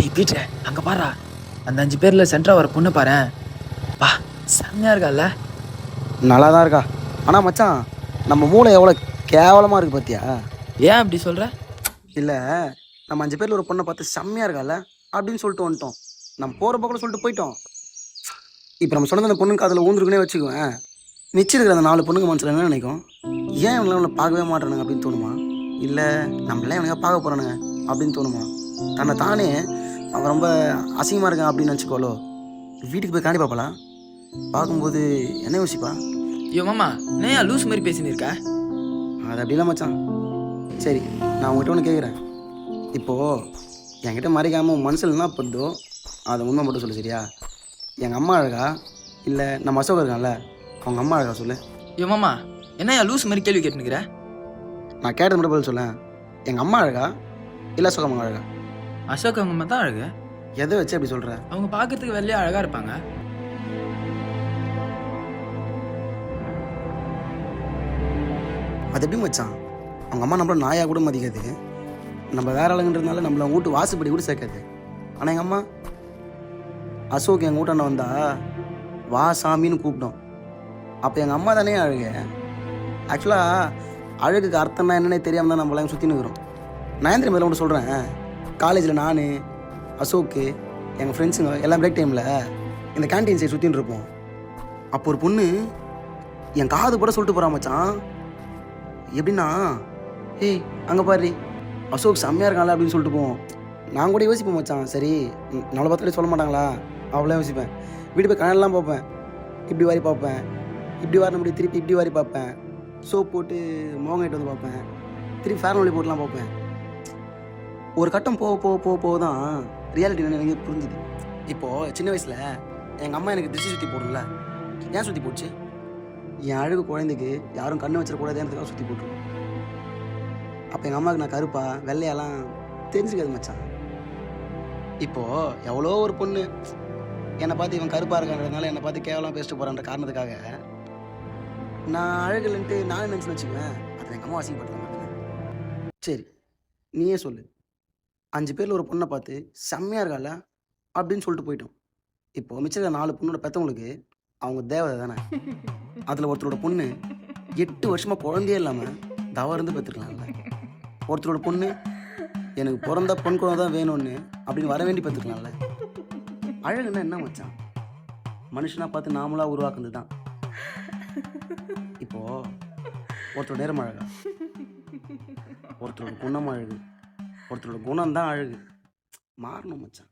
டேய் பீட்ரு அங்கே பாரா, அந்த 5 பேரில் சென்ட்ரா வர பொண்ணு பாரு. வா, செம்மையாக இருக்கால்ல? நல்லா தான் இருக்கா. ஆனால் மச்சான், நம்ம மூளை எவ்வளோ கேவலமாக இருக்குது பார்த்தியா? ஏன் அப்படி சொல்கிற? இல்லை, நம்ம 5 பேரில் ஒரு பொண்ணை பார்த்து செம்மையாக இருக்கால்ல அப்படின்னு சொல்லிட்டு வந்துட்டோம். நம்ம போகிற போக்கில் சொல்லிட்டு போயிட்டோம். இப்போ நம்ம சொன்னது அந்த பொண்ணுக்கு அதில் ஊந்துருக்குனே வச்சுக்குவேன். மிச்சம் இருக்கிற அந்த 4 பொண்ணுங்க மனசில் என்ன நினைக்கும்? ஏன் இவங்களாம் நம்மளை பார்க்கவே மாட்டானுங்க அப்படின்னு தோணுமா? இல்லை நம்மளாம் இவனுங்க பார்க்க போகிறானுங்க அப்படின்னு தோணுமா? தன்னை தானே அவன் ரொம்ப அசிங்கமாக இருக்கான் அப்படின்னு நினச்சிக்கோளோ. வீட்டுக்கு போய் காண்டி பார்ப்பலாம். பார்க்கும்போது என்ன யோசிப்பா? ஐயோ மாமா, நான் லூஸ் மாதிரி பேசின்னு இருக்க? அது அப்படிலாம் மச்சான். சரி, நான் உங்கள்கிட்ட ஒன்று கேட்குறேன். இப்போது என்கிட்ட மறைக்காமல் மனசில் என்ன படுதோ அதை உண்மை மட்டும் சொல்லு, சரியா? எங்கள் அம்மா அழகா இல்லை நம்ம அசோக் இருக்கான்ல அவங்க அம்மா அழகா சொல்லு. ஐயோ மாமா, என்ன லூஸ் மாதிரி கேள்வி கேட்டுனுக்குற? நான் கேட்டது மட்டும் பதில் சொல்லேன். எங்கள் அம்மா அழகா இல்லை அசோக் அம்மா அழகா? அசோக் அவங்க அம்மா தான் அழகு. எதை வச்சு அப்படி சொல்கிற? அவங்க பார்க்கறதுக்கு வெள்ளையா அழகாக இருப்பாங்க. அது எப்படி மச்சான்? அவங்க அம்மா நம்மள நாயாக கூட மதிக்காது. நம்ம வேற ஆளுங்கன்றதுனால நம்மள வீட்டு வாசுப்படி கூட சேர்க்காது. ஆனால் எங்கள் அம்மா அசோக் எங்கள் வீட்டாண்ட வந்தா வா சாமின்னு கூப்பிட்டோம். அப்போ எங்கள் அம்மா தானே அழகு. ஆக்சுவலாக அழகுக்கு அர்த்தம்னா என்னன்னே தெரியாமல் தான் நம்மளாம் சுற்றின்னு இருக்கிறோம். நயந்திர மேலே ஒன்று சொல்கிறேன். காலேஜில் நான் அசோக்கு எங்கள் ஃப்ரெண்ட்ஸுங்க எல்லாம் பிரேக் டைமில் இந்த கேன்டீன் சைடு சுற்றின்னு இருப்போம். அப்போ ஒரு பொண்ணு என் காது கூட சொல்லிட்டு போகிறா மச்சான். எப்படின்னா, ஏய் அங்கே பாரு அசோக் செம்மையாக இருக்காங்களா அப்படின்னு சொல்லிட்டு போவோம். நான் கூட யோசிப்பேன் மச்சான், சரி நம்மளை பார்த்துட்டு சொல்ல மாட்டாங்களா அவ்வளோ யோசிப்பேன். வீடு போய் கனெல்லாம் பார்ப்பேன், இப்படி வாரி பார்ப்பேன், இப்படி வாரின முடி திருப்பி இப்படி வாரி பார்ப்பேன், சோப் போட்டு மோங்கிட்டு வந்து பார்ப்பேன், திருப்பி ஃபேர் ஒலி போட்டுலாம் பார்ப்பேன். ஒரு கட்டம் போக போக போக போக தான் ரியாலிட்டி எனக்கு புரிஞ்சுது. இப்போது சின்ன வயசில் எங்கள் அம்மா எனக்கு திருச்சி சுற்றி போடணும்ல, ஏன் சுற்றி போச்சு? என் அழகு குழந்தைக்கு யாரும் கண்ணு வச்சிடக்கூடாதுன்றதுக்காக சுற்றி போட்டுருவோம். அப்போ எங்கள் அம்மாவுக்கு நான் கருப்பா வெள்ளையெல்லாம் தெரிஞ்சுக்காது மச்சான். இப்போது எவ்வளோ ஒரு பொண்ணு என்னை பார்த்து இவன் கருப்பாக இருக்கான்றதுனால என்னை பார்த்து கேவலம் பேசிட்டு போகிறான்ற காரணத்துக்காக நான் அழகுலன்ட்டு நானே நினச்சி வச்சுக்குவேன். அதை எங்கள் அம்மா அசிங்கப்படுத்த மாட்டேன். சரி நீயே சொல்லு, 5 பேரில் ஒரு பொண்ணை பார்த்து செம்மையாக இருக்கால அப்படின்னு சொல்லிட்டு போயிட்டோம். இப்போது மிச்சம் 4 பொண்ணோட பெற்றவங்களுக்கு அவங்க தேவதை தானே. அதில் ஒருத்தரோட பொண்ணு 8 வருஷமாக குழந்தையே இல்லாமல் தவறு இருந்து பெற்றுக்கலாம்ல. ஒருத்தரோட பொண்ணு எனக்கு பிறந்த பொன் குழந்தை தான் வேணும்னு அப்படின்னு வர வேண்டி பெற்றுக்கலாம்ல. அழகுன்னா என்ன மச்சான்? மனுஷனாக பார்த்து நாமளாக உருவாக்குனது தான். இப்போது ஒருத்தரோட நேரம் அழகா, ஒருத்தரோட குணம் அழகு, ஒருத்தரோட குணம் தான் அழகு. மாறணும் மச்சான்.